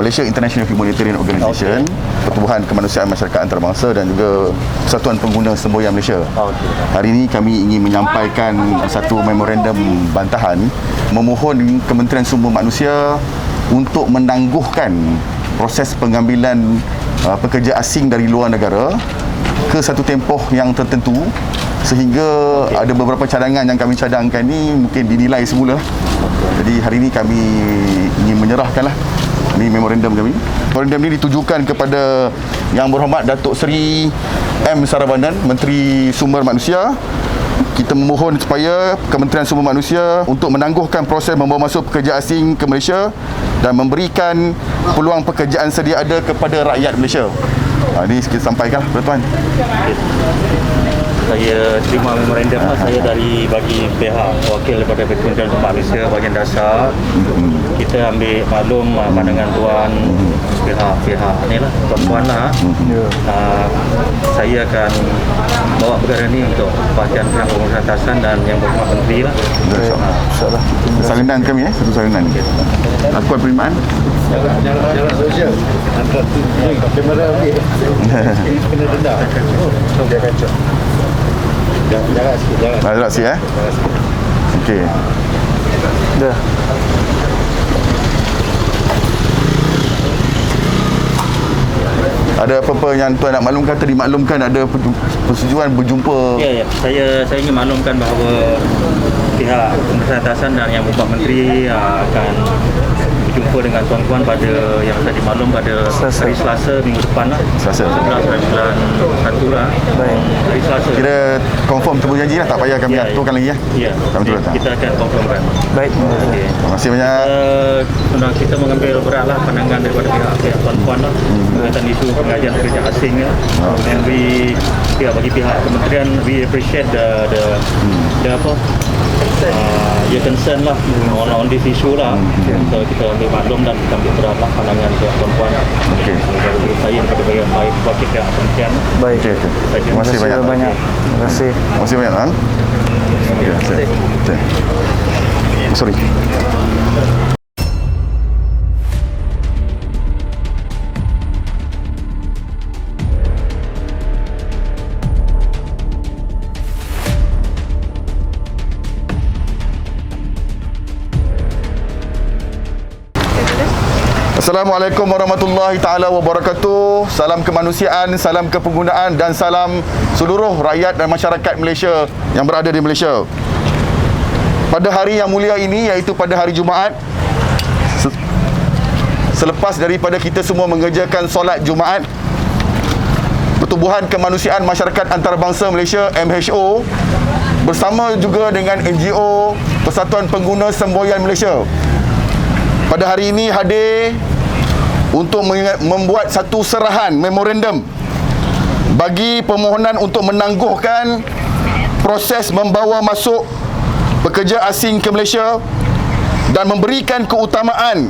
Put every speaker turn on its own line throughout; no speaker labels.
Malaysia International Humanitarian Organization, Pertubuhan Kemanusiaan Masyarakat Antarabangsa dan juga Persatuan Pengguna Semboyan Malaysia. Hari ini kami ingin menyampaikan satu memorandum bantahan memohon Kementerian Sumber Manusia untuk menangguhkan proses pengambilan pekerja asing dari luar negara ke satu tempoh yang tertentu, sehingga ada beberapa cadangan yang kami cadangkan ni mungkin dinilai semula. Jadi hari ini kami ingin menyerahkanlah ini memorandum kami. Memorandum ini ditujukan kepada Yang Berhormat Datuk Seri M. Saravanan, Menteri Sumber Manusia. Kita memohon supaya Kementerian Sumber Manusia untuk menangguhkan proses membawa masuk pekerja asing ke Malaysia dan memberikan peluang pekerjaan sedia ada kepada rakyat Malaysia. Ini kita sampaikan, Tuan.
Saya terima memorandum saya dari bagi pihak wakil daripada Kementerian Sumber Manusia bahagian dasar. Kita ambil maklum pandangan tuan pihak ni lah, tuan-tuan lah. Saya akan bawa perkara ni untuk perhatian pihak pengurusan atasan dan Yang Berhormat Menteri lah.
InsyaAllah. Salinan kami satu salinan. Lakukan penerimaan.
Jalan sosial. Kamera ambil. Kena denda. Dia kacau. Jarak sikit,
Jarak sikit Okey.
Dah.
Ada apa-apa yang tuan nak maklumkan? Tadi maklumkan ada persetujuan berjumpa.
Ya. Saya ingin maklumkan bahawa pihak pengurusan atasan dan Yang Berhormat Menteri akan berjumpa dengan tuan-tuan pada yang tadi maklum pada hari Selasa minggu depan lah.
Selasa
11 bulan 1 lah. Hari Selasa.
Kira confirm temu janji lah, tak payah kami aturkan lagi ya.
Ya. Kita akan confirmkan.
Baik.
Okay.
Terima kasih banyak.
Kita mengambil berat lah pandangan daripada pihak tuan-tuan lah berkaitan isu pengajian pekerja asing lah. And bagi pihak kementerian, we appreciate the your concern lah on this issue lah. So kita ambil maklum dan kita ambil berat lah pandangan pihak tuan-tuan.
Okey.
Dari saya daripada bagian baik wakil pihak kementerian.
Baik.
Terima kasih banyak.
Terima kasih.
Terima kasih banyak, Tuan. Sorry. Assalamualaikum warahmatullahi taala wabarakatuh. Salam kemanusiaan, salam kepenggunaan dan salam seluruh rakyat dan masyarakat Malaysia yang berada di Malaysia. Pada hari yang mulia ini, iaitu pada hari Jumaat, selepas daripada kita semua mengerjakan solat Jumaat, Pertubuhan Kemanusiaan Masyarakat Antarabangsa Malaysia MHO bersama juga dengan NGO Persatuan Pengguna Semboyan Malaysia pada hari ini hadir untuk membuat satu serahan memorandum bagi permohonan untuk menangguhkan proses membawa masuk pekerja asing ke Malaysia dan memberikan keutamaan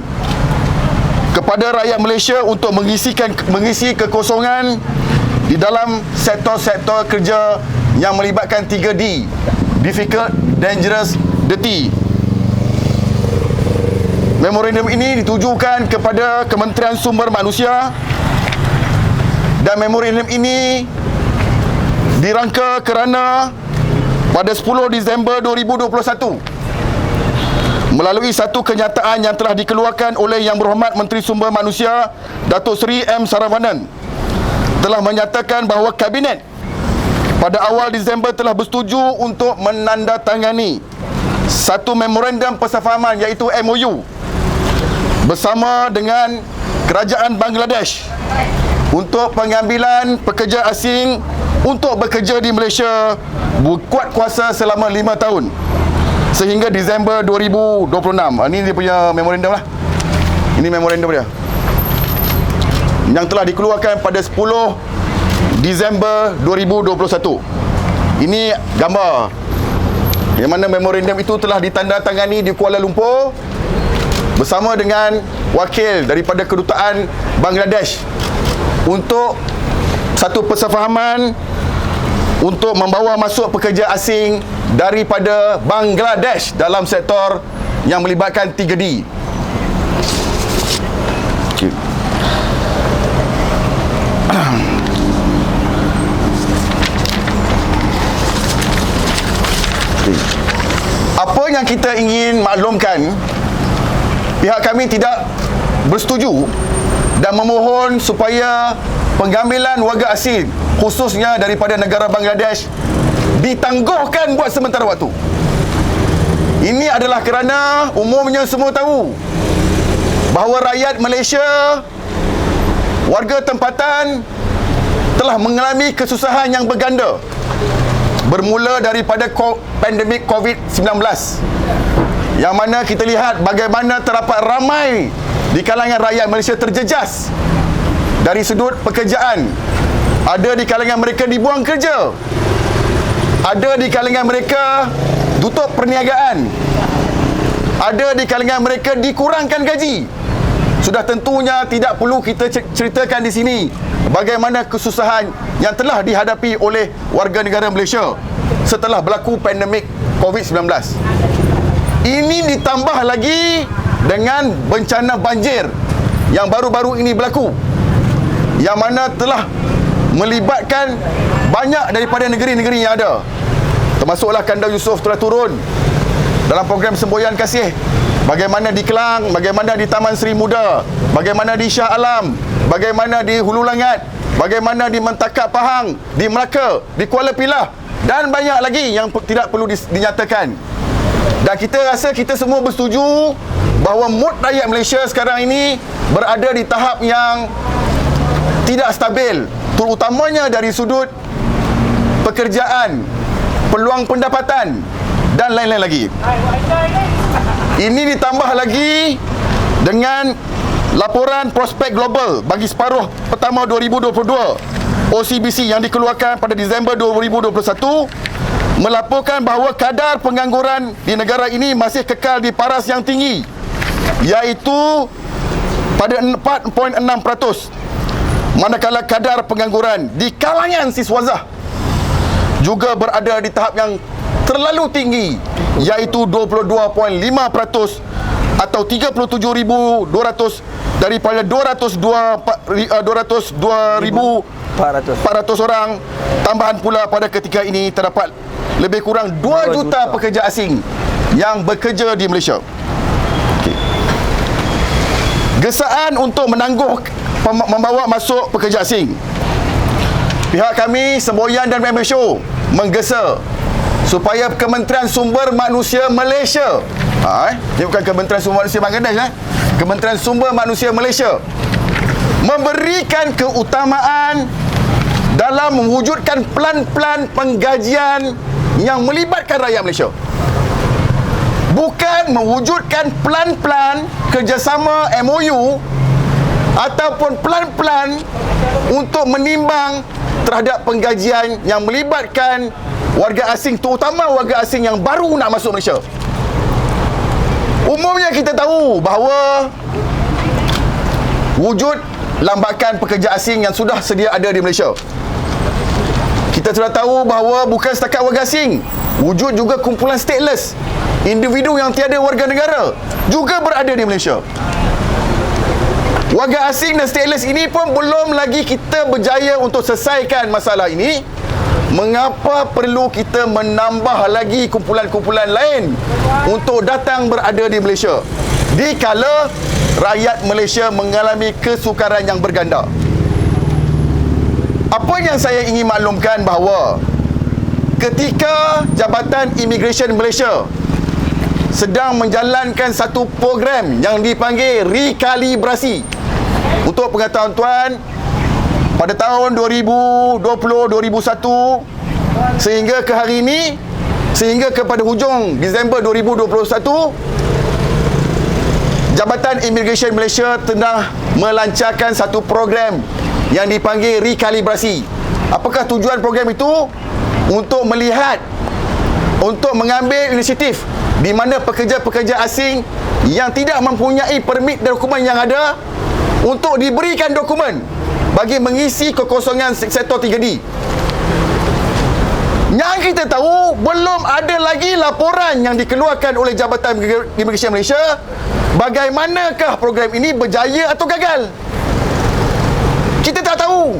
kepada rakyat Malaysia untuk mengisi kekosongan di dalam sektor-sektor kerja yang melibatkan 3D: difficult, dangerous, dirty. Memorandum ini ditujukan kepada Kementerian Sumber Manusia dan memorandum ini dirangka kerana pada 10 Disember 2021 melalui satu kenyataan yang telah dikeluarkan oleh Yang Berhormat Menteri Sumber Manusia Datuk Seri M. Saravanan telah menyatakan bahawa Kabinet pada awal Disember telah bersetuju untuk menandatangani satu memorandum persefahaman iaitu MOU bersama dengan Kerajaan Bangladesh untuk pengambilan pekerja asing untuk bekerja di Malaysia berkuat kuasa selama 5 tahun sehingga Disember 2026. Ini dia punya memorandum lah. Ini memorandum dia yang telah dikeluarkan pada 10 Disember 2021. Ini gambar yang mana memorandum itu telah ditandatangani di Kuala Lumpur bersama dengan wakil daripada Kedutaan Bangladesh untuk satu persefahaman untuk membawa masuk pekerja asing daripada Bangladesh dalam sektor yang melibatkan 3D. Okey. Apa yang kita ingin maklumkan, pihak kami tidak bersetuju dan memohon supaya pengambilan warga asing khususnya daripada negara Bangladesh ditangguhkan buat sementara waktu. Ini adalah kerana umumnya semua tahu bahawa rakyat Malaysia, warga tempatan telah mengalami kesusahan yang berganda bermula daripada pandemik COVID-19, yang mana kita lihat bagaimana terdapat ramai di kalangan rakyat Malaysia terjejas dari sudut pekerjaan. Ada di kalangan mereka dibuang kerja, ada di kalangan mereka tutup perniagaan, ada di kalangan mereka dikurangkan gaji. Sudah tentunya tidak perlu kita ceritakan di sini bagaimana kesusahan yang telah dihadapi oleh warga negara Malaysia setelah berlaku pandemik COVID-19. Ini ditambah lagi dengan bencana banjir yang baru-baru ini berlaku, yang mana telah melibatkan banyak daripada negeri-negeri yang ada, termasuklah Kandang Yusof telah turun dalam program semboyan kasih. Bagaimana di Kelang, bagaimana di Taman Seri Muda, bagaimana di Shah Alam, bagaimana di Hulu Langat, bagaimana di Mentakap Pahang, di Melaka, di Kuala Pilah, dan banyak lagi yang tidak perlu dinyatakan. Dan kita rasa kita semua bersetuju bahawa mood rakyat Malaysia sekarang ini berada di tahap yang tidak stabil, terutamanya dari sudut pekerjaan, peluang pendapatan dan lain-lain lagi. Ini ditambah lagi dengan laporan prospek global bagi separuh pertama 2022 OCBC yang dikeluarkan pada Disember 2021 melaporkan bahawa kadar pengangguran di negara ini masih kekal di paras yang tinggi, iaitu pada 4.6%, manakala kadar pengangguran di kalangan siswazah juga berada di tahap yang terlalu tinggi, iaitu 22.5% atau 37,200 daripada 202,400 orang. Tambahan pula pada ketika ini terdapat lebih kurang 2 juta pekerja asing yang bekerja di Malaysia. Okay. Gesaan untuk menangguh membawa masuk pekerja asing, pihak kami Semboyan dan MMSO menggesa supaya Kementerian Sumber Manusia Malaysia, ini bukan Kementerian Sumber Manusia Bangladesh, Kementerian Sumber Manusia Malaysia memberikan keutamaan dalam mewujudkan plan-plan penggajian yang melibatkan rakyat Malaysia, bukan mewujudkan plan-plan kerjasama MOU ataupun plan-plan untuk menimbang terhadap penggajian yang melibatkan warga asing, terutama warga asing yang baru nak masuk Malaysia. Umumnya kita tahu bahawa wujud lambakan pekerja asing yang sudah sedia ada di Malaysia. Kita sudah tahu bahawa bukan setakat warga asing, wujud juga kumpulan stateless, individu yang tiada warga negara juga berada di Malaysia. Warga asing dan stateless ini pun belum lagi kita berjaya untuk selesaikan masalah ini. Mengapa perlu kita menambah lagi kumpulan-kumpulan lain untuk datang berada di Malaysia, dikala rakyat Malaysia mengalami kesukaran yang berganda? Apa yang saya ingin maklumkan bahawa ketika Jabatan Immigration Malaysia sedang menjalankan satu program yang dipanggil rekalibrasi, untuk pengetahuan tuan, pada tahun 2020-2021 sehingga ke hari ini, sehingga kepada hujung Disember 2021, Jabatan Immigration Malaysia tengah melancarkan satu program yang dipanggil rekalibrasi. Apakah tujuan program itu? Untuk melihat, untuk mengambil inisiatif di mana pekerja-pekerja asing yang tidak mempunyai permit dokumen yang ada untuk diberikan dokumen bagi mengisi kekosongan sektor 3D. Yang kita tahu, belum ada lagi laporan yang dikeluarkan oleh Jabatan Immigration Malaysia bagaimanakah program ini berjaya atau gagal? Kita tak tahu.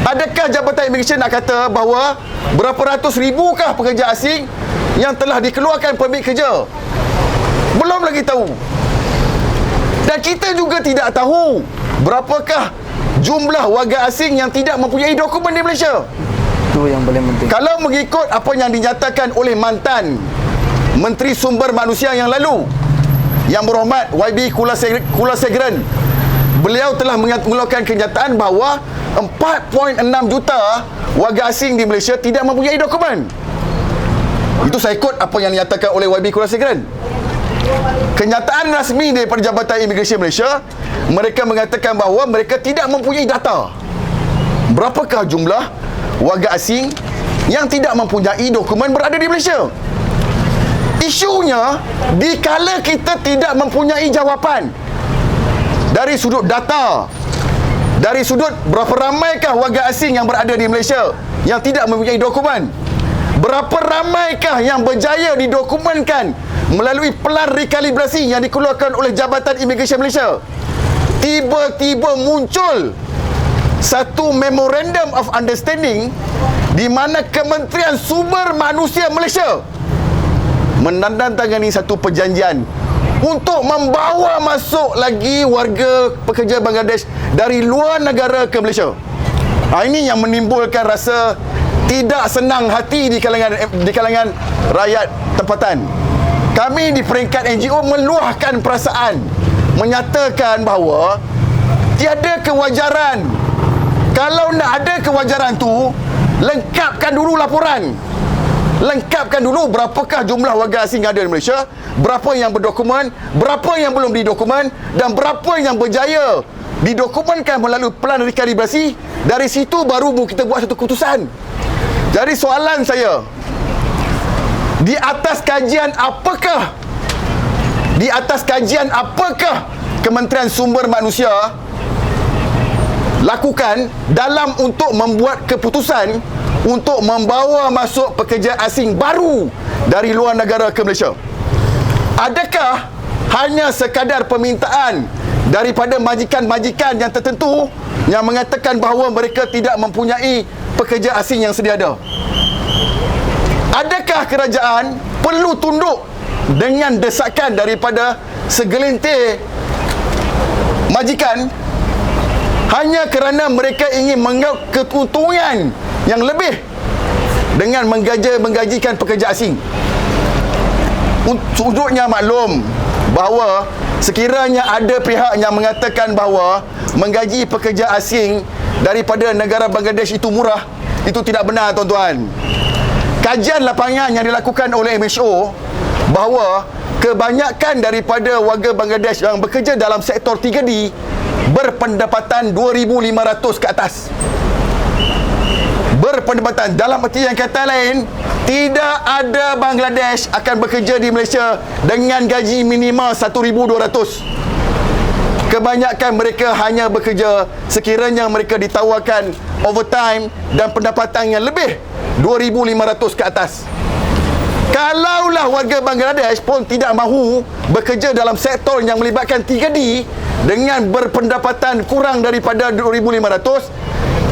Adakah Jabatan Imigresen nak kata bahawa berapa ratus ribukah pekerja asing yang telah dikeluarkan permit kerja? Belum lagi tahu. Dan kita juga tidak tahu berapakah jumlah warga asing yang tidak mempunyai dokumen di Malaysia.
Itu yang paling penting.
Kalau mengikut apa yang dinyatakan oleh mantan Menteri Sumber Manusia yang lalu, Yang Berhormat YB Kulasegeran, beliau telah mengeluarkan kenyataan bahawa 4.6 juta warga asing di Malaysia tidak mempunyai dokumen. Itu saya ikut apa yang dinyatakan oleh YB Kulasegeran. Kenyataan rasmi daripada Jabatan Imigresen Malaysia, mereka mengatakan bahawa mereka tidak mempunyai data berapakah jumlah warga asing yang tidak mempunyai dokumen berada di Malaysia. Isunya, dikala kita tidak mempunyai jawapan dari sudut data, dari sudut berapa ramaikah warga asing yang berada di Malaysia yang tidak mempunyai dokumen, berapa ramaikah yang berjaya didokumenkan melalui pelan rekalibrasi yang dikeluarkan oleh Jabatan Imigresen Malaysia. Tiba-tiba muncul satu Memorandum of Understanding di mana Kementerian Sumber Manusia Malaysia menandatangani satu perjanjian untuk membawa masuk lagi warga pekerja Bangladesh dari luar negara ke Malaysia. Ini yang menimbulkan rasa tidak senang hati di kalangan rakyat tempatan. Kami di peringkat NGO meluahkan perasaan, menyatakan bahawa tiada kewajaran. Kalau nak ada kewajaran tu, lengkapkan dulu laporan. Lengkapkan dulu berapakah jumlah warga asing yang ada di Malaysia, berapa yang berdokumen, berapa yang belum didokumen, dan berapa yang berjaya didokumenkan melalui pelan rekalibrasi. Dari situ baru kita buat satu keputusan. Jadi soalan saya, di atas kajian apakah Kementerian Sumber Manusia lakukan dalam untuk membuat keputusan untuk membawa masuk pekerja asing baru dari luar negara ke Malaysia? Adakah hanya sekadar permintaan daripada majikan-majikan yang tertentu yang mengatakan bahawa mereka tidak mempunyai pekerja asing yang sedia ada? Adakah kerajaan perlu tunduk dengan desakan daripada segelintir majikan hanya kerana mereka ingin mengaut keuntungan yang lebih dengan menggajikan pekerja asing? Sudutnya maklum bahawa sekiranya ada pihak yang mengatakan bahawa menggaji pekerja asing daripada negara Bangladesh itu murah, itu tidak benar, tuan-tuan. Kajian lapangan yang dilakukan oleh MHO bahawa kebanyakan daripada warga Bangladesh yang bekerja dalam sektor 3D berpendapatan 2,500 ke atas. Berpendapatan, dalam arti yang kata lain, tidak ada Bangladesh akan bekerja di Malaysia dengan gaji minimal 1,200. Kebanyakan mereka hanya bekerja sekiranya mereka ditawarkan overtime dan pendapatan yang lebih 2,500 ke atas. Kalaulah warga Bangladesh pun tidak mahu bekerja dalam sektor yang melibatkan 3D dengan berpendapatan kurang daripada 2,500,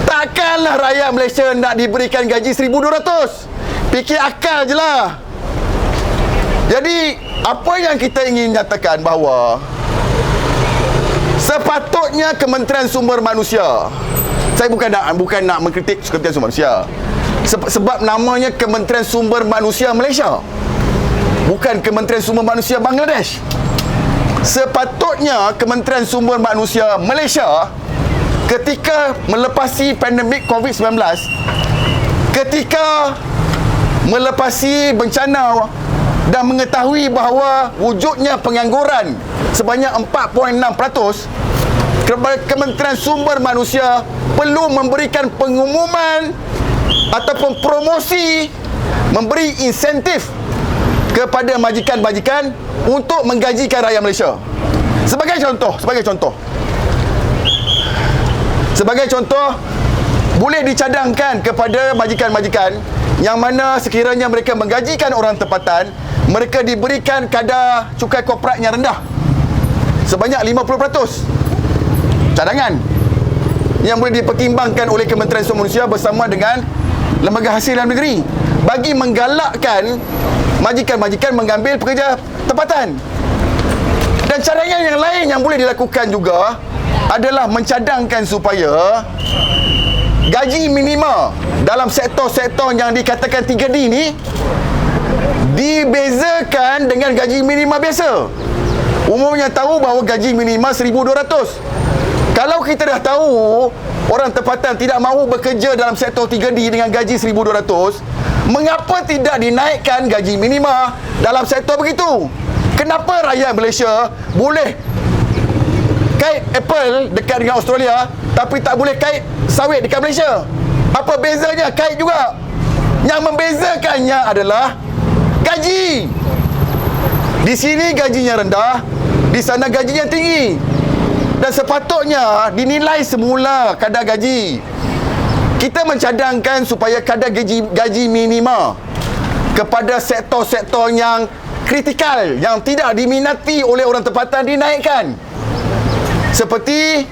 takkanlah rakyat Malaysia nak diberikan gaji 1,200. Fikir akal je lah. Jadi, apa yang kita ingin nyatakan bahawa sepatutnya Kementerian Sumber Manusia, saya bukan nak mengkritik Kementerian Sumber Manusia, sebab namanya Kementerian Sumber Manusia Malaysia, bukan Kementerian Sumber Manusia Bangladesh. Sepatutnya Kementerian Sumber Manusia Malaysia ketika melepasi pandemik COVID-19, ketika melepasi bencana dan mengetahui bahawa wujudnya pengangguran sebanyak 4.6%, Kementerian Sumber Manusia perlu memberikan pengumuman ataupun promosi, memberi insentif kepada majikan-majikan untuk menggajikan rakyat Malaysia. Sebagai contoh, boleh dicadangkan kepada majikan-majikan yang mana sekiranya mereka menggajikan orang tempatan, mereka diberikan kadar cukai korporat yang rendah. sebanyak 50% cadangan yang boleh dipertimbangkan oleh Kementerian Sumber Manusia bersama dengan Lembaga Hasil Dalam Negeri bagi menggalakkan majikan-majikan mengambil pekerja tempatan. Dan cadangan yang lain yang boleh dilakukan juga adalah mencadangkan supaya gaji minima dalam sektor-sektor yang dikatakan 3D ni dibezakan dengan gaji minima biasa. Umumnya tahu bahawa gaji minima 1,200. Kalau kita dah tahu orang tempatan tidak mahu bekerja dalam sektor 3D dengan gaji 1,200, mengapa tidak dinaikkan gaji minima dalam sektor begitu? Kenapa rakyat Malaysia boleh kait Apple dekat dengan Australia tapi tak boleh kait sawit dekat Malaysia? Apa bezanya? Kait juga. Yang membezakannya adalah gaji. Di sini gajinya rendah, di sana gajinya tinggi. Dan sepatutnya dinilai semula kadar gaji. Kita mencadangkan supaya kadar gaji minima kepada sektor-sektor yang kritikal, yang tidak diminati oleh orang tempatan dinaikkan. Seperti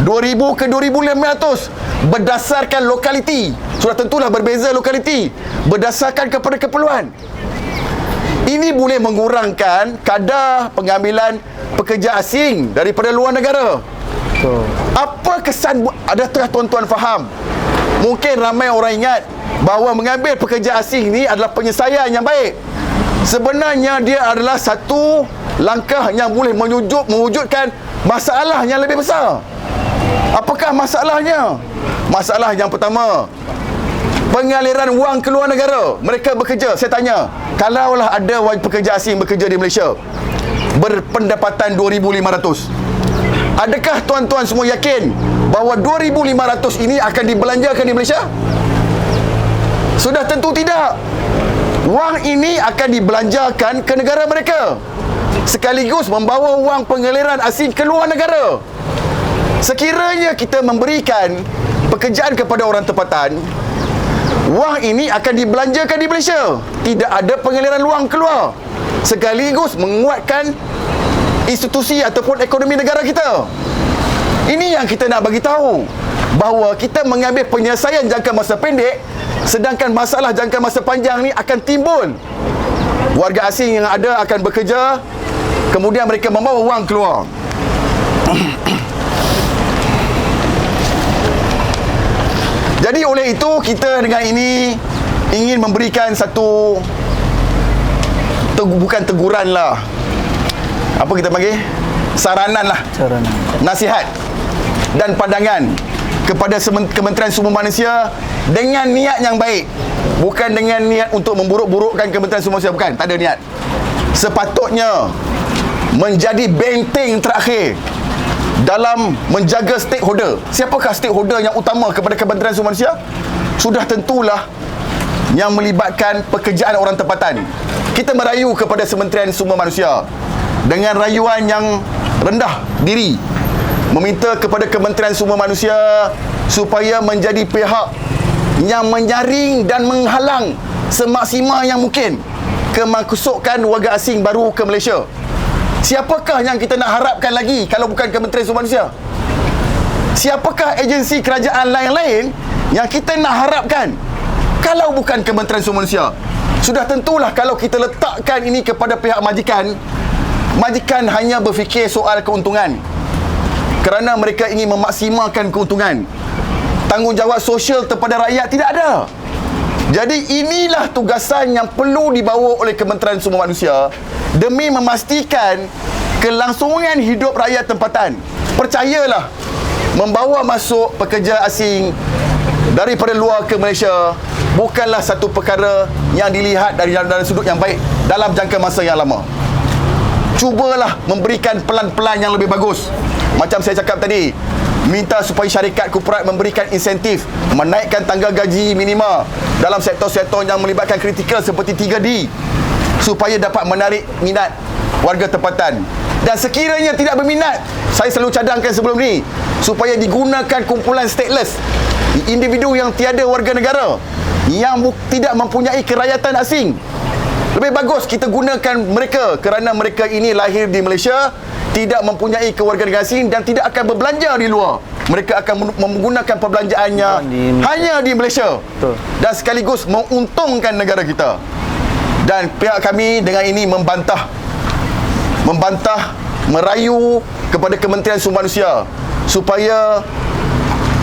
2,000 ke 2,500 berdasarkan lokaliti. Sudah tentulah berbeza lokaliti berdasarkan kepada keperluan. Ini boleh mengurangkan kadar pengambilan pekerja asing daripada luar negara.
Betul.
Apa kesan, adakah tuan-tuan faham? Mungkin ramai orang ingat bahawa mengambil pekerja asing ni adalah penyelesaian yang baik. Sebenarnya dia adalah satu langkah yang boleh mewujudkan masalah yang lebih besar. Apakah masalahnya? Masalah yang pertama, pengaliran wang ke luar negara. Mereka bekerja, saya tanya, kalaulah ada pekerja asing bekerja di Malaysia berpendapatan 2,500, adakah tuan-tuan semua yakin bahawa 2,500 ini akan dibelanjakan di Malaysia? Sudah tentu tidak. Wang ini akan dibelanjakan ke negara mereka, sekaligus membawa wang pengaliran asing ke luar negara. Sekiranya kita memberikan pekerjaan kepada orang tempatan, wang ini akan dibelanjakan di Malaysia, tidak ada pengaliran wang keluar, sekaligus menguatkan institusi ataupun ekonomi negara kita. Ini yang kita nak bagi tahu, bahawa kita mengambil penyelesaian jangka masa pendek, sedangkan masalah jangka masa panjang ni akan timbul. Warga asing yang ada akan bekerja, kemudian mereka membawa wang keluar. Jadi oleh itu kita dengan ini ingin memberikan satu bukan teguran lah, apa kita panggil, saranan lah, nasihat dan pandangan kepada Kementerian Sumber Manusia dengan niat yang baik, bukan dengan niat untuk memburuk-burukkan Kementerian Sumber Manusia, bukan, tak ada niat. Sepatutnya menjadi benteng terakhir dalam menjaga stakeholder. Siapakah stakeholder yang utama kepada Kementerian Sumber Manusia? Sudah tentulah yang melibatkan pekerjaan orang tempatan. Kita merayu kepada Kementerian Sumber Manusia dengan rayuan yang rendah diri, meminta kepada Kementerian Sumber Manusia supaya menjadi pihak yang menyaring dan menghalang semaksimal yang mungkin kemasukan warga asing baru ke Malaysia. Siapakah yang kita nak harapkan lagi kalau bukan Kementerian Sumber Manusia? Siapakah agensi kerajaan lain-lain yang kita nak harapkan kalau bukan Kementerian Sumber Manusia? Sudah tentulah kalau kita letakkan ini kepada pihak majikan, majikan hanya berfikir soal keuntungan kerana mereka ingin memaksimalkan keuntungan. Tanggungjawab sosial kepada rakyat tidak ada. Jadi inilah tugasan yang perlu dibawa oleh Kementerian Sumber Manusia demi memastikan kelangsungan hidup rakyat tempatan. Percayalah, membawa masuk pekerja asing daripada luar ke Malaysia bukanlah satu perkara yang dilihat dari sudut yang baik dalam jangka masa yang lama. Cubalah memberikan pelan-pelan yang lebih bagus. Macam saya cakap tadi, minta supaya syarikat korporat memberikan insentif, menaikkan tangga gaji minima dalam sektor-sektor yang melibatkan kritikal seperti 3D supaya dapat menarik minat warga tempatan. Dan sekiranya tidak berminat, saya selalu cadangkan sebelum ni, supaya digunakan kumpulan stateless, individu yang tiada warga negara, yang tidak mempunyai kerakyatan asing. Lebih bagus kita gunakan mereka kerana mereka ini lahir di Malaysia, tidak mempunyai kewarganegaraan asing dan tidak akan berbelanja di luar. Mereka akan menggunakan perbelanjaannya hanya di Malaysia.
Betul.
Dan sekaligus menguntungkan negara kita. Dan pihak kami dengan ini membantah, merayu kepada Kementerian Sumber Manusia supaya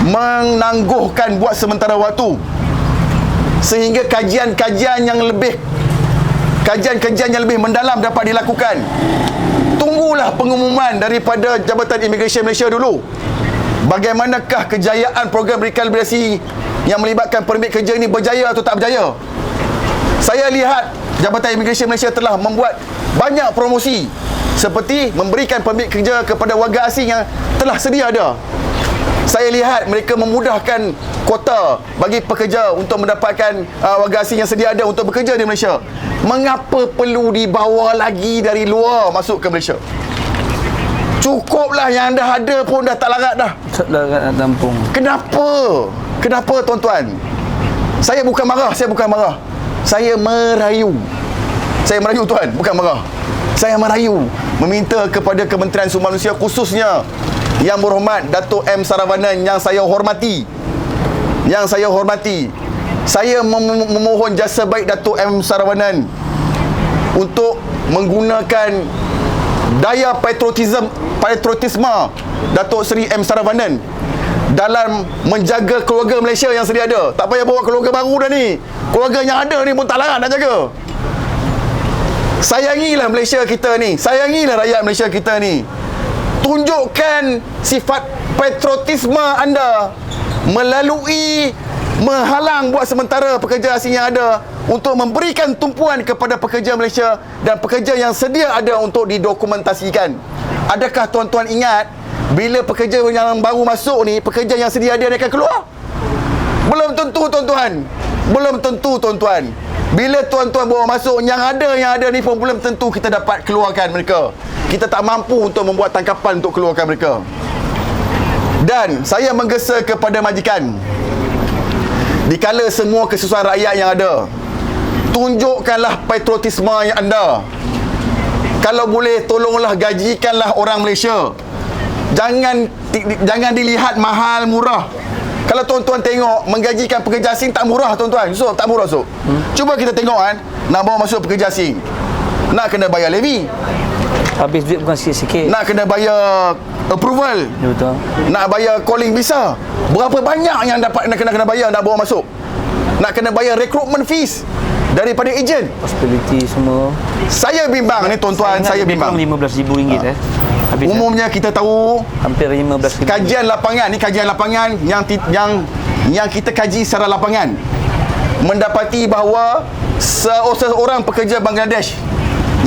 menangguhkan buat sementara waktu sehingga kajian-kajian yang lebih mendalam dapat dilakukan. Tunggulah pengumuman daripada Jabatan Imigresen Malaysia dulu. Bagaimanakah kejayaan program rekalibrasi yang melibatkan permit kerja ini berjaya atau tak berjaya? Saya lihat Jabatan Imigresen Malaysia telah membuat banyak promosi seperti memberikan permit kerja kepada warga asing yang telah sedia ada. Saya lihat mereka memudahkan kuota bagi pekerja untuk mendapatkan warga asing yang sedia ada untuk bekerja di Malaysia. Mengapa perlu dibawa lagi dari luar masuk ke Malaysia? Cukuplah yang dah ada pun dah tak larat dah.
Tak larat nak tampung.
Kenapa tuan-tuan? Saya bukan marah. Saya merayu. Saya merayu tuan, bukan marah. Saya merayu meminta kepada Kementerian Sumber Manusia, khususnya Yang Berhormat Datuk M. Saravanan yang saya hormati. Saya memohon jasa baik Datuk M. Saravanan untuk menggunakan daya patriotisme Datuk Seri M. Saravanan dalam menjaga keluarga Malaysia yang sedia ada. Tak payah bawa keluarga baru dah ni. Keluarga yang ada ni pun tak larat nak jaga. Sayangilah Malaysia kita ni. Sayangilah rakyat Malaysia kita ni. Tunjukkan sifat patriotisme anda melalui menghalang buat sementara pekerja asing yang ada untuk memberikan tumpuan kepada pekerja Malaysia dan pekerja yang sedia ada untuk didokumentasikan. Adakah tuan-tuan ingat bila pekerja yang baru masuk ni, pekerja yang sedia ada akan keluar? Belum tentu tuan-tuan. Bila tuan-tuan bawa masuk yang ada ni pun belum tentu kita dapat keluarkan mereka. Kita tak mampu untuk membuat tangkapan untuk keluarkan mereka. Dan saya menggesa kepada majikan, dikala semua kesusahan rakyat yang ada, tunjukkanlah patriotisme yang anda. Kalau boleh, tolonglah gajikanlah orang Malaysia. Jangan dilihat mahal murah. Kalau tuan-tuan tengok, menggajikan pekerja asing tak murah tuan-tuan. Tak murah. Cuba kita tengok kan, nak bawa masuk pekerja asing, nak kena bayar levy,
Habis duit bukan sikit-sikit.
nak kena bayar approval,
Betul.
nak bayar calling visa. Berapa banyak yang dapat nak kena bayar nak bawa masuk? Nak kena bayar recruitment fees daripada ejen.
Possibility semua.
Saya bimbang ni tuan-tuan, saya bimbang.
RM15,000 Habis
Umumnya kita tahu
hampir RM15,000.
kajian lapangan yang kita kaji secara lapangan mendapati bahawa seorang pekerja Bangladesh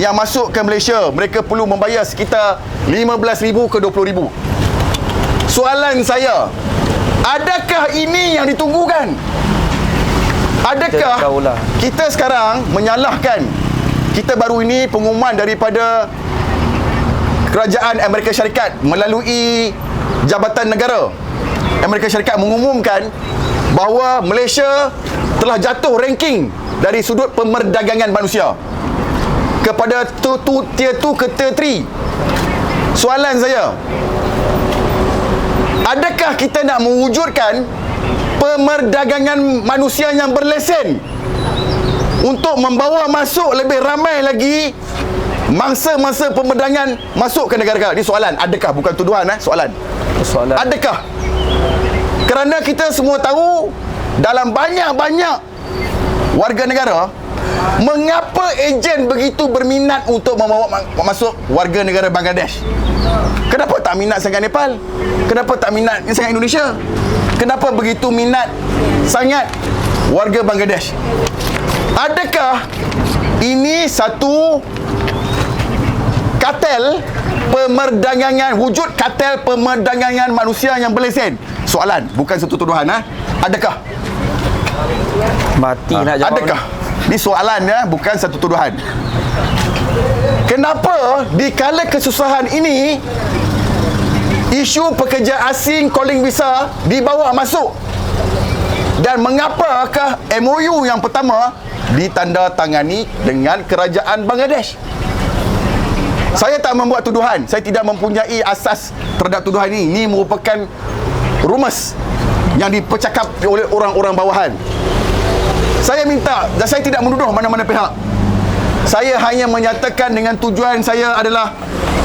yang masuk ke Malaysia, mereka perlu membayar sekitar RM15,000 ke RM20,000. Soalan saya, adakah ini yang ditunggukan? Adakah kita sekarang menyalahkan? Kita baru ini pengumuman daripada Kerajaan Amerika Syarikat melalui Jabatan Negara Amerika Syarikat mengumumkan bahawa Malaysia telah jatuh ranking dari sudut pemerdagangan manusia kepada tier 2 ke tier 3. Soalan saya, adakah kita nak mewujudkan pemerdagangan manusia yang berlesen untuk membawa masuk lebih ramai lagi mangsa-mangsa pemerdagangan masuk ke negara-negara? Ini soalan. Adakah? Bukan tuduhan. Soalan. Adakah? Kerana kita semua tahu dalam banyak-banyak warga negara, mengapa ejen begitu berminat untuk membawa masuk warga negara Bangladesh? Kenapa tak minat sangat Nepal? Kenapa tak minat sangat Indonesia? Kenapa begitu minat sangat warga Bangladesh? Adakah ini satu kartel pemerdagangan, wujud kartel pemerdagangan manusia yang berlesen? Soalan, bukan satu tuduhan. Adakah?
Mati nak jawab.
Adakah? Ini soalan bukan satu tuduhan. Kenapa di kala kesusahan ini isu pekerja asing calling visa dibawa masuk? Dan mengapakah MOU yang pertama ditandatangani dengan kerajaan Bangladesh? Saya tak membuat tuduhan. Saya tidak mempunyai asas terhadap tuduhan ini. Ini merupakan rumus yang dipercakap oleh orang-orang bawahan. Saya minta, dan saya tidak menuduh mana-mana pihak. Saya hanya menyatakan dengan tujuan saya adalah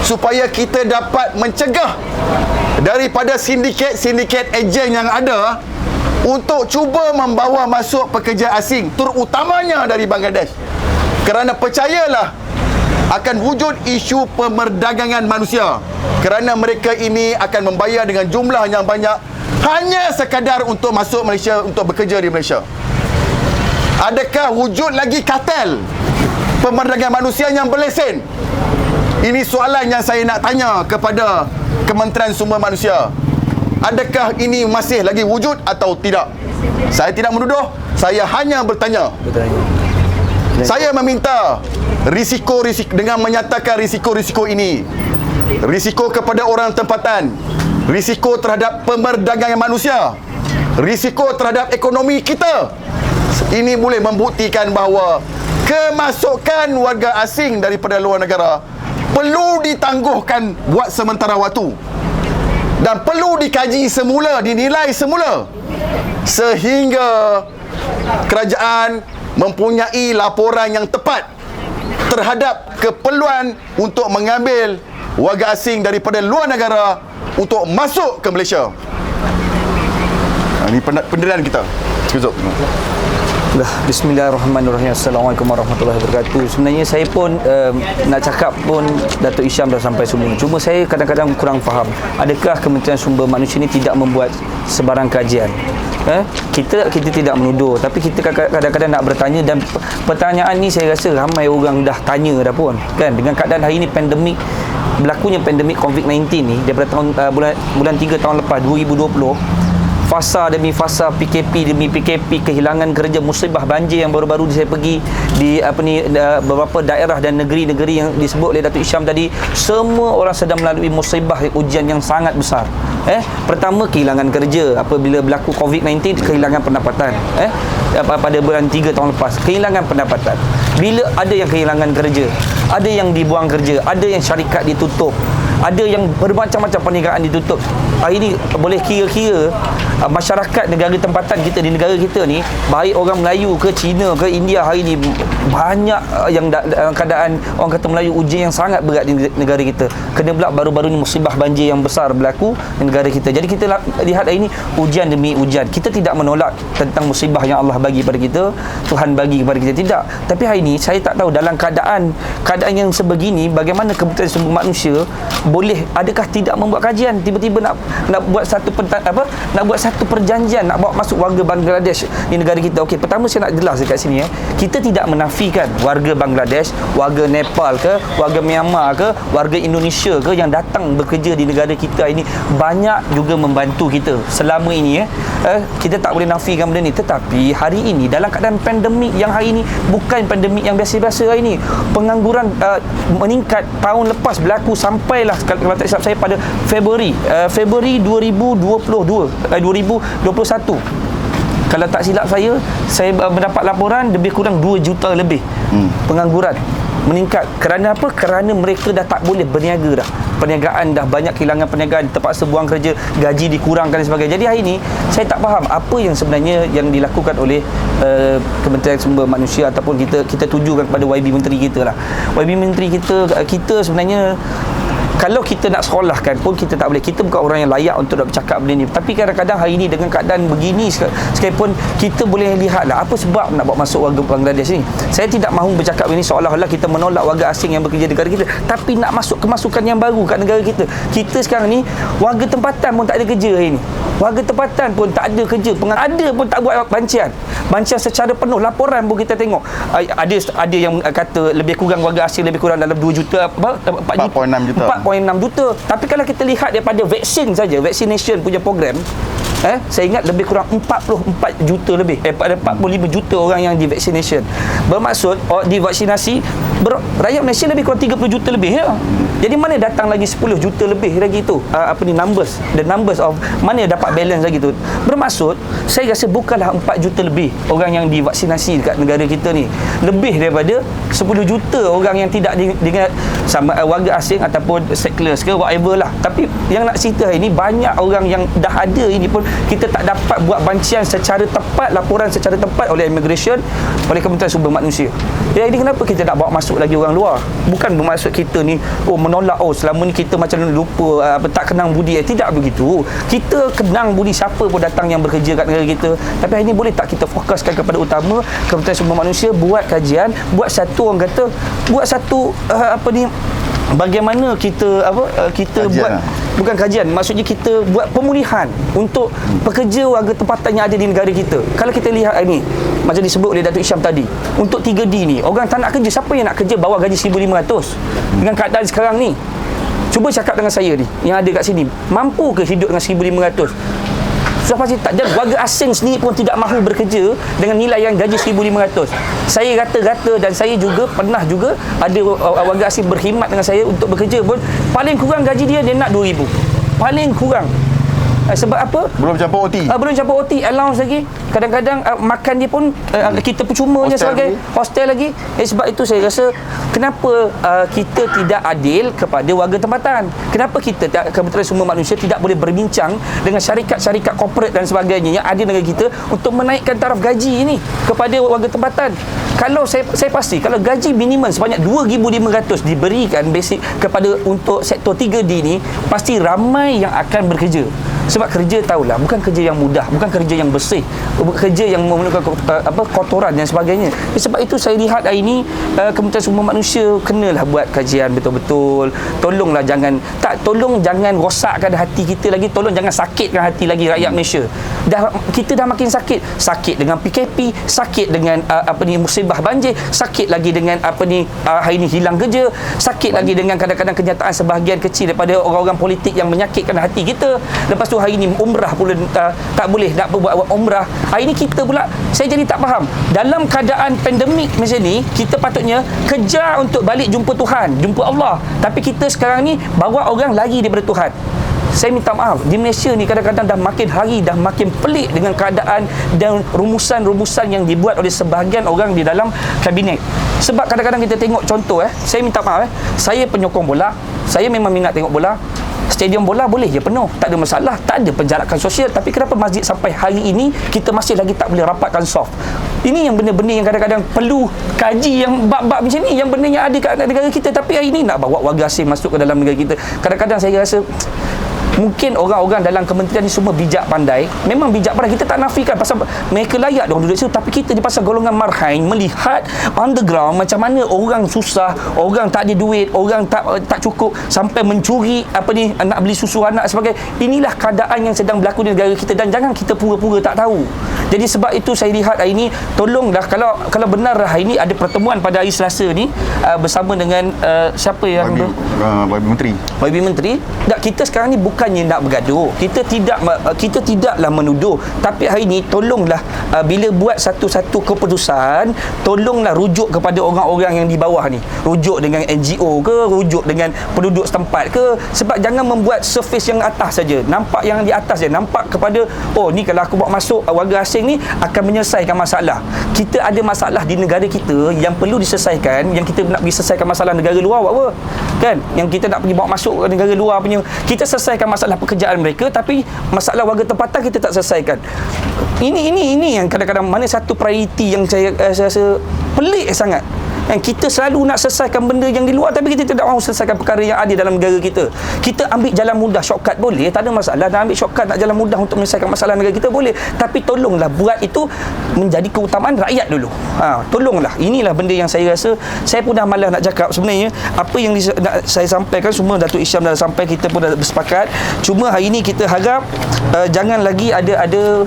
supaya kita dapat mencegah daripada sindiket-sindiket ejen yang ada untuk cuba membawa masuk pekerja asing, terutamanya dari Bangladesh. Kerana percayalah, akan wujud isu pemerdagangan manusia, kerana mereka ini akan membayar dengan jumlah yang banyak hanya sekadar untuk masuk Malaysia, untuk bekerja di Malaysia. Adakah wujud lagi kartel pemerdagangan manusia yang berlesen? Ini soalan yang saya nak tanya kepada Kementerian Sumber Manusia. Adakah ini masih lagi wujud atau tidak? Saya tidak menuduh, saya hanya bertanya. Saya meminta risiko-risiko, dengan menyatakan risiko-risiko ini, risiko kepada orang tempatan, risiko terhadap pemerdagangan manusia, risiko terhadap ekonomi kita, ini boleh membuktikan bahawa kemasukan warga asing daripada luar negara perlu ditangguhkan buat sementara waktu dan perlu dikaji semula, dinilai semula, sehingga kerajaan mempunyai laporan yang tepat terhadap keperluan untuk mengambil warga asing daripada luar negara untuk masuk ke Malaysia. Ini pendirian kita. Sekejap.
Bismillahirrahmanirrahim. Assalamualaikum warahmatullahi wabarakatuh. Sebenarnya saya pun nak cakap pun Datuk Hisham dah sampai semua. Cuma saya kadang-kadang kurang faham. Adakah Kementerian Sumber Manusia ini tidak membuat sebarang kajian? Kita tidak menuduh, tapi kita kadang-kadang nak bertanya, dan pertanyaan ni saya rasa ramai orang dah tanya dah pun. Kan, dengan keadaan hari ini pandemik, berlakunya pandemik COVID-19 ni daripada tahun bulan 3 tahun lepas 2020, fasa demi fasa, PKP demi PKP, kehilangan kerja, musibah banjir yang baru-baru saya pergi di beberapa daerah dan negeri-negeri yang disebut oleh Datuk Hisham tadi, semua orang sedang melalui musibah, ujian yang sangat besar. Pertama, kehilangan kerja apabila berlaku COVID-19, kehilangan pendapatan. Pada bulan 3 tahun lepas, kehilangan pendapatan. Bila ada yang kehilangan kerja, ada yang dibuang kerja, ada yang syarikat ditutup, ada yang bermacam-macam perniagaan ditutup. Hari ini boleh kira-kira masyarakat negara tempatan kita di negara kita ni, baik orang Melayu ke Cina ke India, hari ini banyak yang dalam keadaan orang kata Melayu ujian yang sangat berat di negara kita. Kena pula baru-baru ni musibah banjir yang besar berlaku di negara kita. Jadi kita lihat hari ini ujian demi ujian. Kita tidak menolak tentang musibah yang Allah bagi pada kita, Tuhan bagi kepada kita, tidak. Tapi hari ini saya tak tahu dalam keadaan yang sebegini, bagaimana Kementerian Sumber Manusia boleh, adakah tidak membuat kajian, tiba-tiba nak buat satu perjanjian nak bawa masuk warga Bangladesh di negara kita. Okey, pertama saya nak jelas dekat sini, kita tidak menafikan warga Bangladesh, warga Nepal ke, warga Myanmar ke, warga Indonesia ke yang datang bekerja di negara kita ini banyak juga membantu kita selama ini. Kita tak boleh nafikan benda ni. Tetapi hari ini dalam keadaan pandemik yang hari ini bukan pandemik yang biasa-biasa, hari ini pengangguran meningkat. Tahun lepas berlaku sampailah, kalau tak silap saya, pada Februari 2021. Kalau tak silap saya mendapat laporan lebih kurang 2 juta lebih pengangguran meningkat. Kerana apa? Kerana mereka dah tak boleh berniaga dah. Perniagaan dah banyak kehilangan perniagaan, terpaksa buang kerja, gaji dikurangkan dan sebagainya. Jadi hari ini saya tak faham apa yang sebenarnya yang dilakukan oleh Kementerian Sumber Manusia, ataupun kita tujukan kepada YB Menteri kita lah. YB Menteri kita sebenarnya, kalau kita nak sekolahkan pun kita tak boleh. Kita bukan orang yang layak untuk nak bercakap benda ni. Tapi kadang-kadang hari ini dengan keadaan begini sekalipun, kita boleh lihatlah apa sebab nak bawa masuk warga Bangladesh ni. Saya tidak mahu bercakap ini seolah-olah kita menolak warga asing yang bekerja di negara kita, tapi nak masuk kemasukan yang baru kat negara kita. Kita sekarang ni warga tempatan pun tak ada kerja hari ni. Warga tempatan pun tak ada kerja, ada pun tak buat bancian secara penuh. Laporan pun kita tengok ada yang kata lebih kurang warga asing lebih kurang dalam 2 juta,
4.6 juta.
4.6 juta. Tapi kalau kita lihat daripada vaksin saja, vaccination punya program, saya ingat lebih kurang 44 juta lebih, pada 45 juta orang yang di vaccination. Bermaksud divaksinasi rakyat Malaysia lebih kurang 30 juta lebih ya. Jadi mana datang lagi 10 juta lebih lagi tu, the numbers of mana dapat balance lagi tu. Bermaksud saya rasa bukanlah 4 juta lebih orang yang divaksinasi dekat negara kita ni, lebih daripada 10 juta orang yang tidak sama warga asing ataupun settlers ke whatever lah. Tapi yang nak cerita hari ni, banyak orang yang dah ada ini pun kita tak dapat buat bancian secara tepat, laporan secara tepat oleh immigration, oleh Kementerian Sumber Manusia. Jadi kenapa kita nak bawa masuk lagi orang luar? Bukan bermaksud kita ni menolak, selama ni kita macam lupa tak kenang budi. Tidak begitu. Kita kenang budi siapa pun datang yang bekerja kat negara kita. Tapi hari ni boleh tak kita fokuskan kepada utama Kementerian Sumber Manusia buat kajian, buat satu orang kata, buat satu bagaimana kita kita
kajian
buat bukan kajian, maksudnya kita buat pemulihan untuk pekerja warga tempatan yang ada di negara kita. Kalau kita lihat ini macam disebut oleh Datuk Isham tadi, untuk 3D ni orang tak nak kerja. Siapa yang nak kerja bawah gaji 1,500 dengan keadaan sekarang ni? Cuba cakap dengan saya ni yang ada kat sini, mampu ke hidup dengan 1,500? Sudah pasti tak. Dan warga asing sendiri pun tidak mahu bekerja dengan nilai yang gaji 1,500. Saya rata-rata, dan saya juga pernah juga ada warga asing berkhidmat dengan saya untuk bekerja pun, paling kurang gaji dia nak 2,000. Paling kurang. Sebab apa?
Belum campur OT.
Belum campur OT, allowance lagi. Kadang-kadang makan dia pun kita percuma je sebagai hostel lagi. Sebab itu saya rasa kenapa kita tidak adil kepada warga tempatan. Kenapa kita Kementerian Sumber Manusia tidak boleh berbincang dengan syarikat-syarikat korporat dan sebagainya yang ada negara kita untuk menaikkan taraf gaji ini kepada warga tempatan. Kalau saya pasti kalau gaji minimum sebanyak 2,500 diberikan basic kepada untuk sektor 3D ni, pasti ramai yang akan bekerja. Sebab kerja tahulah, bukan kerja yang mudah, bukan kerja yang bersih, kerja yang memerlukan kotoran dan sebagainya. Sebab itu saya lihat hari ini Kementerian Sumber Manusia kenalah buat kajian betul-betul. Tolong jangan rosakkan hati kita lagi, tolong jangan sakitkan hati lagi rakyat Malaysia. Kita dah makin sakit dengan PKP, sakit dengan musibah banjir, sakit lagi dengan hari ini hilang kerja, sakit lagi dengan kadang-kadang kenyataan sebahagian kecil daripada orang-orang politik yang menyakitkan hati kita. Lepas tu hari ni umrah pula tak boleh nak buat umrah. Hari ni kita pula, saya jadi tak faham, dalam keadaan pandemik macam ni kita patutnya kejar untuk balik jumpa Tuhan, jumpa Allah, tapi kita sekarang ni bawa orang lari daripada Tuhan. Saya minta maaf, di Malaysia ni kadang-kadang dah makin hari dah makin pelik dengan keadaan dan rumusan-rumusan yang dibuat oleh sebahagian orang di dalam kabinet. Sebab kadang-kadang kita tengok contoh, saya minta maaf, saya penyokong bola, saya memang minat tengok bola. Stadium bola boleh je penuh, tak ada masalah, tak ada penjarakan sosial. Tapi kenapa masjid sampai hari ini kita masih lagi tak boleh rapatkan soft? Ini yang benda-benda yang kadang-kadang perlu kaji, yang bab-bab macam ni, yang benda yang ada kat negara kita. Tapi hari ini nak bawa warga asing masuk ke dalam negara kita. Kadang-kadang saya rasa mungkin orang-orang dalam kementerian ni semua bijak pandai. Memang bijak pandai, kita tak nafikan pasal mereka layak diorang duduk situ. Tapi kita di pasal golongan marhain melihat underground macam mana orang susah, orang tak ada duit, orang tak cukup sampai mencuri nak beli susu anak sebagai. Inilah keadaan yang sedang berlaku di negara kita, dan jangan kita pura-pura tak tahu. Jadi sebab itu saya lihat hari ini, tolonglah kalau benar hari ini ada pertemuan pada hari Selasa ni bersama dengan siapa yang YB Menteri. Tak, kita sekarang ni bukannya nak bergaduh, kita tidaklah menuduh, tapi hari ini tolonglah bila buat satu-satu keputusan, tolonglah rujuk kepada orang-orang yang di bawah ni, rujuk dengan NGO ke, rujuk dengan penduduk setempat ke. Sebab jangan membuat surface yang atas saja, nampak yang di atas je, nampak kepada ni kalau aku bawa masuk warga asing ni akan menyelesaikan masalah. Kita ada masalah di negara kita yang perlu diselesaikan. Yang kita nak pergi selesaikan masalah negara luar buat apa? Kan? Yang kita nak pergi bawa masuk ke negara luar punya, kita selesaikan masalah pekerjaan mereka, tapi masalah warga tempatan kita tak selesaikan. Ini yang kadang-kadang mana satu prioriti yang saya rasa pelik sangat. Kita selalu nak selesaikan benda yang di luar, tapi kita tidak mahu selesaikan perkara yang ada dalam negara kita. Kita ambil jalan mudah, shortcut boleh, tak ada masalah. Nak ambil shortcut, nak jalan mudah untuk menyelesaikan masalah negara kita boleh, tapi tolonglah buat itu menjadi keutamaan rakyat dulu. Tolonglah. Inilah benda yang saya rasa, saya pun dah malas nak cakap sebenarnya. Apa yang nak saya sampaikan semua Datuk Isham dah sampai, kita pun dah bersepakat. Cuma hari ini kita harap jangan lagi ada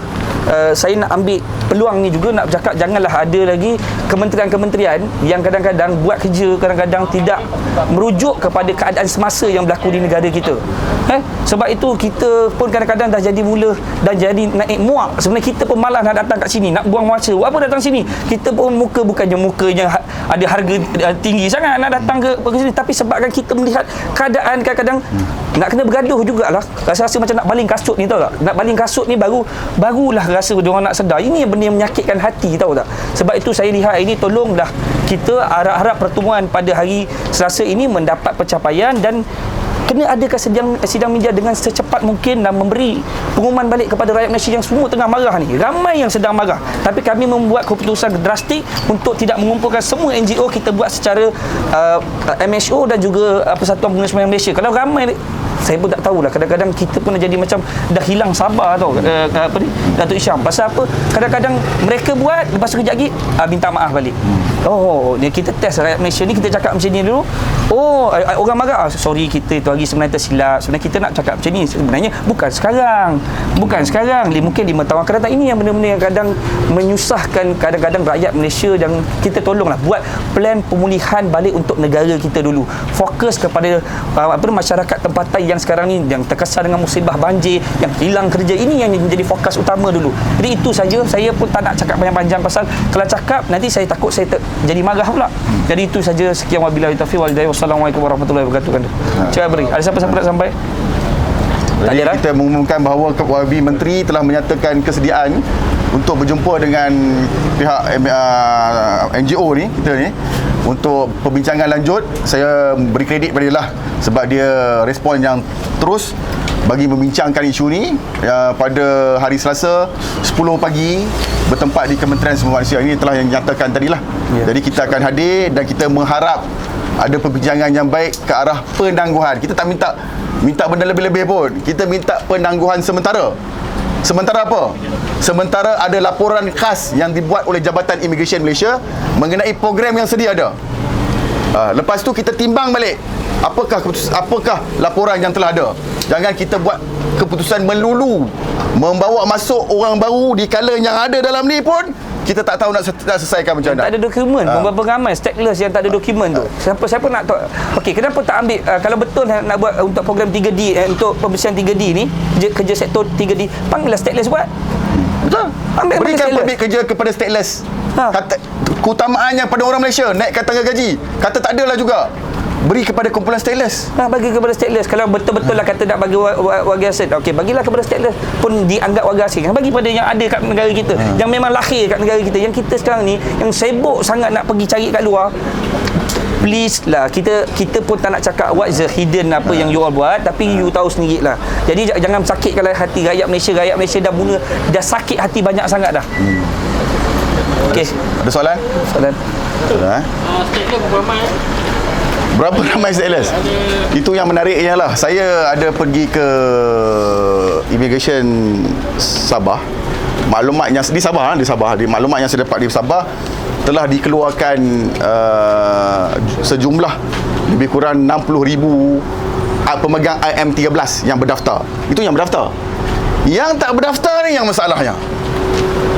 saya nak ambil peluang ni juga nak bercakap, janganlah ada lagi kementerian-kementerian yang kadang-kadang buat kerja, kadang-kadang tidak merujuk kepada keadaan semasa yang berlaku di negara kita. Sebab itu kita pun kadang-kadang dah jadi mula dan jadi naik muak. Sebenarnya kita pun malas nak datang kat sini, nak buang masa. Buat apa datang sini? Kita pun bukannya ada harga tinggi sangat nak datang ke sini, tapi sebabkan kita melihat keadaan kadang-kadang nak kena bergaduh jugalah. Rasa-rasa macam nak baling kasut ni, tahu tak? Nak baling kasut ni barulah rasa diorang nak sedar. Ini yang benda yang menyakitkan hati, tahu tak? Sebab itu saya lihat ini, tolonglah kita harap pertemuan pada hari Selasa ini mendapat pencapaian dan kena adakan sidang media dengan secepat mungkin dan memberi pengumuman balik kepada rakyat Malaysia yang semua tengah marah ni. Ramai yang sedang marah. Tapi kami membuat keputusan drastik untuk tidak mengumpulkan semua NGO. Kita buat secara MSO dan juga Persatuan Pengguna Sembahyang Malaysia. Kalau ramai, saya pun tak tahulah, kadang-kadang kita pun jadi macam dah hilang sabar tau, Datuk Hisham. Pasal apa? Kadang-kadang mereka buat, lepas tu kejap lagi minta maaf balik. Oh, ni kita test rakyat Malaysia ni, kita cakap macam ni dulu. Oh, orang marah, sorry kita itu hari sebenarnya tersilap. Sebenarnya kita nak cakap macam ni, sebenarnya bukan sekarang. Mungkin 5 tahun akan datang. Ini yang benda-benda yang kadang menyusahkan kadang-kadang rakyat Malaysia, dan kita tolonglah buat plan pemulihan balik untuk negara kita dulu. Fokus kepada masyarakat tempatan yang sekarang ni yang terkesan dengan musibah banjir, yang hilang kerja, ini yang menjadi fokus utama dulu. Jadi itu saja. Saya pun tak nak cakap panjang-panjang, pasal kalau cakap nanti saya takut saya jadi marah pula. Jadi itu saja. Sekian wabillahi taufiq wal hidayah. Wassalamualaikum warahmatullahi wabarakatuh. Cuba beri. Ada siapa-siapa nak sampai?
Jadi kita mengumumkan bahawa Wabi Menteri telah menyatakan kesediaan untuk berjumpa dengan pihak NGO ni, kita ni, untuk perbincangan lanjut. Saya beri kredit pada dia lah, sebab dia respon yang terus bagi membincangkan isu ni pada hari Selasa 10 pagi bertempat di Kementerian Sumber Manusia. Ini telah yang dinyatakan tadilah. Jadi kita akan hadir dan kita mengharap ada perbincangan yang baik ke arah penangguhan. Kita tak minta benda lebih-lebih pun. Kita minta penangguhan sementara. Sementara apa? Sementara ada laporan khas yang dibuat oleh Jabatan Immigration Malaysia mengenai program yang sedia ada. Lepas tu kita timbang balik apakah laporan yang telah ada. Jangan kita buat keputusan melulu membawa masuk orang baru di kala yang ada dalam ni pun kita tak tahu nak selesaikan macam mana.
Tak ada dokumen. Berapa ramai stateless yang tak ada dokumen tu. Siapa nak tahu? Okey, kenapa tak ambil kalau betul nak buat untuk program 3D untuk pembersihan 3D ni, kerja sektor 3D, panggillah stateless buat.
Betul. Berikan permit kerja kepada stateless. Kata keutamaannya pada orang Malaysia naikkan tangga gaji. Kata tak adalah juga. Beri kepada kumpulan stateless.
Bagi kepada stateless. Kalau betul-betul lah kata nak bagi warga asing, okey, bagilah kepada stateless pun dianggap warga asing. Bagi pada yang ada kat negara kita, yang memang lahir kat negara kita, yang kita sekarang ni yang sibuk sangat nak pergi cari kat luar. Please lah, kita pun tak nak cakap what is the hidden apa yang you all buat, tapi you tahu sendiri lah. Jadi jangan sakitkan hati rakyat Malaysia. Rakyat Malaysia dah sakit hati banyak sangat dah. Okey.
Ada soalan?
Soalan.
Berapa ramai stateless? Itu yang menariknya lah. Saya ada pergi ke Immigration Sabah. Maklumat yang di Sabah, maklumat yang saya dapat di Sabah, telah dikeluarkan sejumlah lebih kurang 60,000 pemegang IM13 yang berdaftar. Itu yang berdaftar. Yang tak berdaftar ni yang masalahnya.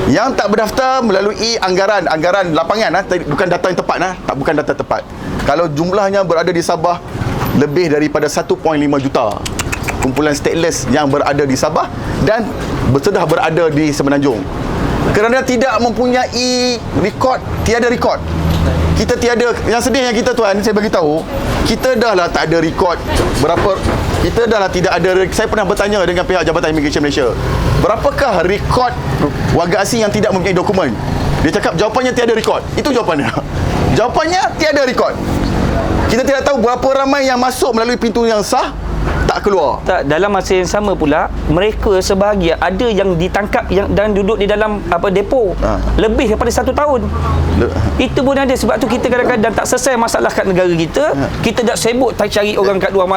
Yang tak berdaftar melalui anggaran lapangan, bukan data yang tepat, bukan data tepat. Kalau jumlahnya berada di Sabah lebih daripada 1.5 juta kumpulan stateless yang berada di Sabah dan sudah berada di Semenanjung. Kerana tidak mempunyai tiada rekod. Kita tiada, yang sedihnya kita tuan, saya bagi tahu, kita dah lah tak ada rekod berapa, kita dah lah tidak ada. Saya pernah bertanya dengan pihak Jabatan Immigration Malaysia, berapakah rekod warga asing yang tidak mempunyai dokumen? Dia cakap jawapannya tiada rekod. Itu jawapannya. Jawapannya tiada rekod. Kita tidak tahu berapa ramai yang masuk melalui pintu yang sah, tak keluar.
Tak, dalam masa yang sama pula, mereka sebahagian ada yang ditangkap dan duduk di dalam depo lebih daripada 1 tahun. Itu pun ada. Sebab tu kita kadang-kadang tak selesai masalah kat negara kita. Kita dah sibuk cari orang kat luar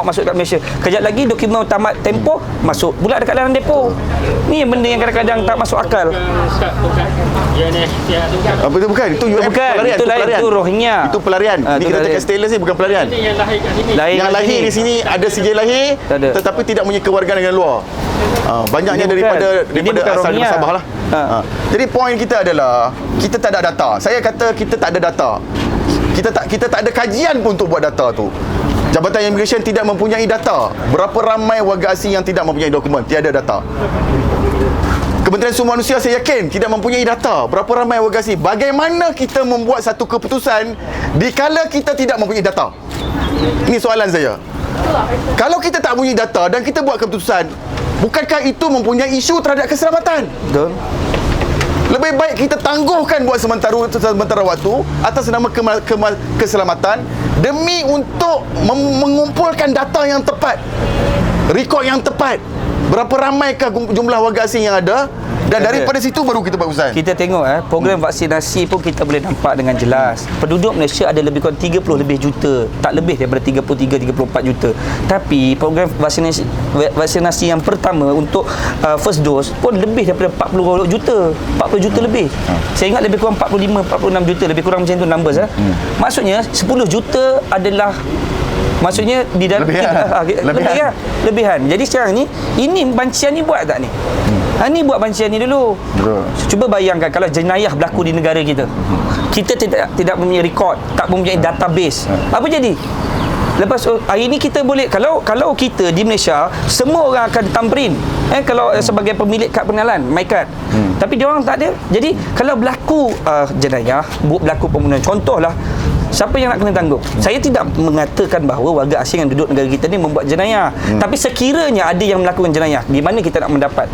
masuk kat Malaysia. Kejap lagi dokumen tamat tempoh masuk pula dekat dalam depo. Ni benda yang kadang-kadang tak masuk akal.
Apa itu bukan? Itu UM pelarian.
Itu lain, itu Rohingya.
Itu pelarian. Ini kita cakap stateless ni bukan pelarian. Yang lahir di sini ada sijil lahir tetapi tidak punya kewarganegaraan luar. Banyaknya daripada asal dari Sabah lah. Jadi poin kita adalah kita tak ada data. Saya kata kita tak ada data. Kita tak ada kajian pun untuk buat data tu. Jabatan Immigration tidak mempunyai data. Berapa ramai warga asing yang tidak mempunyai dokumen? Tiada data. Kementerian Sumber Manusia saya yakin tidak mempunyai data berapa ramai warga asing. Bagaimana kita membuat satu keputusan dikala kita tidak mempunyai data? Ini soalan saya. Kalau kita tak mempunyai data dan kita buat keputusan, bukankah itu mempunyai isu terhadap keselamatan?
Betul.
Lebih baik kita tangguhkan buat sementara waktu atas nama keselamatan demi untuk mengumpulkan data yang tepat, rekod yang tepat. Berapa ramaikah jumlah warga asing yang ada, dan daripada situ baru kita buat urusan.
Kita tengok program vaksinasi pun kita boleh nampak dengan jelas. Penduduk Malaysia ada lebih kurang 30 lebih juta, tak lebih daripada 33-34 juta. Tapi program vaksinasi yang pertama untuk first dose pun lebih daripada 40 juta lebih. Saya ingat lebih kurang 45-46 juta, lebih kurang macam tu numbers. Maksudnya 10 juta adalah di dalam lebihan. Jadi sekarang ni, ini bancian ni buat tak ni? Ni buat bancian ni dulu.
Betul.
Cuba bayangkan kalau jenayah berlaku di negara kita. Kita tidak mempunyai rekod, tak mempunyai database. Apa jadi? Lepas hari ni kita boleh, kalau kita di Malaysia semua orang akan tamrin kalau sebagai pemilik kad pengenalan, my card. Tapi dia orang tak ada. Jadi kalau berlaku jenayah, berlaku pembunuhan, contohlah, siapa yang nak kena tanggung? Saya tidak mengatakan bahawa warga asing yang duduk negara kita ni membuat jenayah. Tapi sekiranya ada yang melakukan jenayah, di mana kita nak mendapat?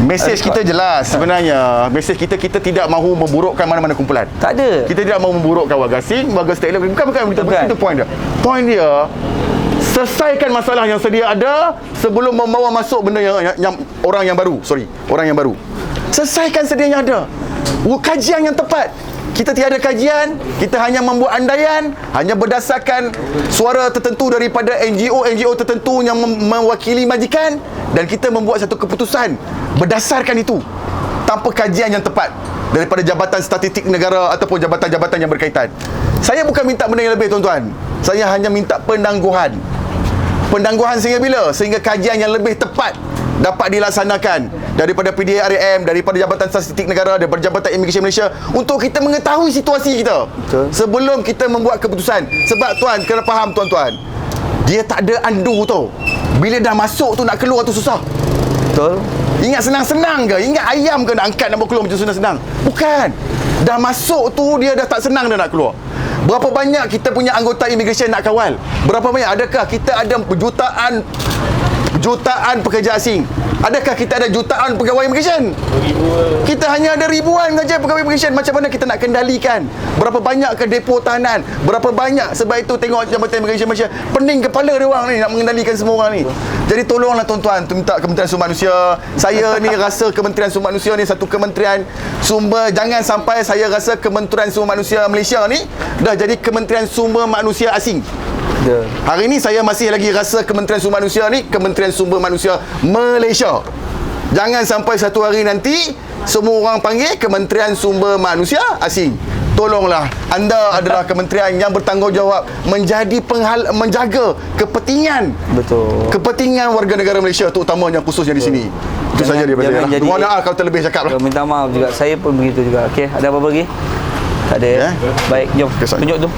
Mesej kita jelas sebenarnya. Mesej kita tidak mahu memburukkan mana-mana kumpulan.
Tak ada.
Kita tidak mahu memburukkan warga asing, warga stateless. Bukan. Itu point dia. Point dia, selesaikan masalah yang sedia ada sebelum membawa masuk benda yang orang yang baru. Selesaikan sedia yang ada. Kajian yang tepat. Kita tiada kajian, kita hanya membuat andaian, hanya berdasarkan suara tertentu daripada NGO tertentu yang mewakili majikan, dan kita membuat satu keputusan berdasarkan itu tanpa kajian yang tepat daripada Jabatan Statistik Negara ataupun jabatan-jabatan yang berkaitan. Saya bukan minta benda yang lebih, tuan-tuan. Saya hanya minta penangguhan. Penangguhan sehingga bila? Sehingga kajian yang lebih tepat dapat dilaksanakan daripada PDRM, daripada Jabatan Statistik Negara, daripada Jabatan Imigresen Malaysia, untuk kita mengetahui situasi kita. Betul. Sebelum kita membuat keputusan. Sebab kena faham tuan-tuan, dia tak ada undo tau. Bila dah masuk tu, nak keluar tu susah.
Betul.
Ingat senang-senang ke? Ingat ayam ke nak angkat, nak keluar macam senang-senang? Bukan. Dah masuk tu, dia dah tak senang dah nak keluar. Berapa banyak kita punya anggota imigresen nak kawal? Berapa banyak? Adakah kita ada jutaan pekerja asing? Adakah kita ada jutaan pegawai imigresen? Kita hanya ada ribuan saja pegawai imigresen. Macam mana kita nak kendalikan? Berapa banyak ke depo tahanan? Berapa banyak? Sebab itu tengok Jabatan Imigresen Malaysia, pening kepala dia orang ni nak mengendalikan semua orang ni. Jadi tolonglah tuan-tuan, minta Kementerian Sumber Manusia. Saya ni rasa Kementerian Sumber Manusia ni satu kementerian sumber, jangan sampai saya rasa Kementerian Sumber Manusia Malaysia ni dah jadi Kementerian Sumber Manusia asing. Hari ni saya masih lagi rasa Kementerian Sumber Manusia ni Kementerian Sumber Manusia Malaysia. Jangan sampai satu hari nanti semua orang panggil Kementerian Sumber Manusia Asing. Tolonglah, anda adalah kementerian yang bertanggungjawab menjaga kepentingan.
Betul.
Kepentingan warga negara Malaysia, terutamanya khususnya di sini. Itu saja daripada saya. Mohon maaf kalau terlebih cakap lah.
Minta maaf juga, saya pun begitu juga. Okey, ada apa-apa lagi? Tak ada. Baik, jom tunjuk tu.